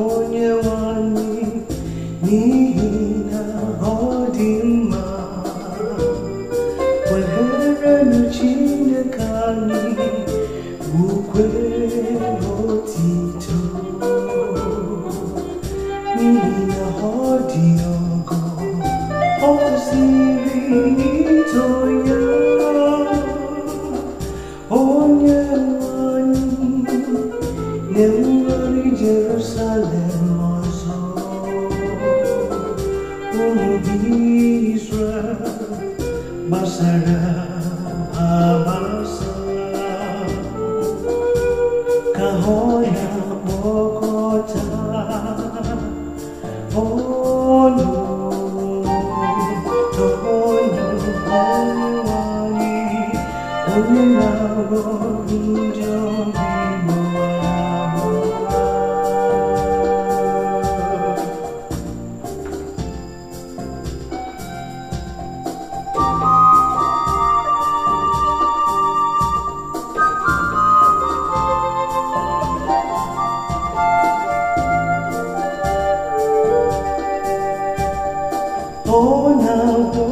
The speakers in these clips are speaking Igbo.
onye nwanyị n'ihi na ọ dị mma kwerenụ Chineke anyị ukwe otito n'ihi na ọ dị ọgọ ọ kwụsịrị ito ya onye nwanyị Jerusalem ọzọ ụmụ gị Israel gbasara agbasa ka ọ na-akpọkọta ọnụ onye na-agwọ ndị obi ọ na-agwọ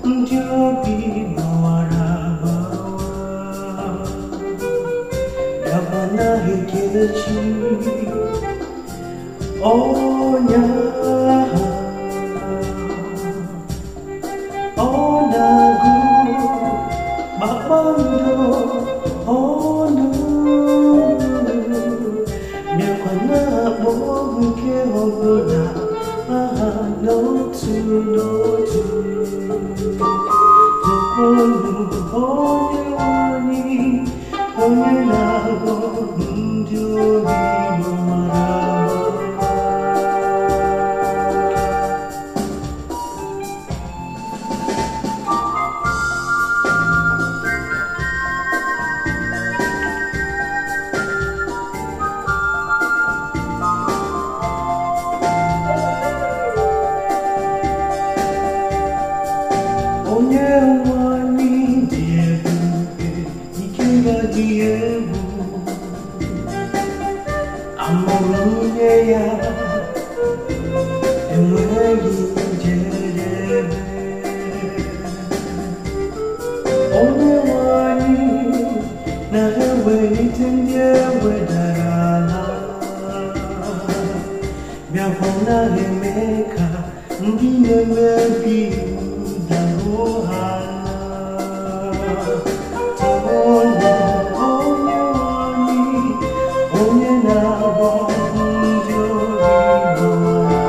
ndị obi gbawara agbawa gaba na-ekele chi ọnya ha ọ na-agụ kpakpando ọnụ bịakwa na-akpọ nke ọbụla aha n'otu n'otu onye nwanyị onye na-agwọ ndị obi gbawara onye nwanyị dị ebube ike ga-adị egwu amụrụ nwunye ya enweghị njedebe onye nwanyị na-ewelite ndị ewedara ala bịakwa na-eme ka ndị na-emebi onye na-agwọ ndị obi gbawara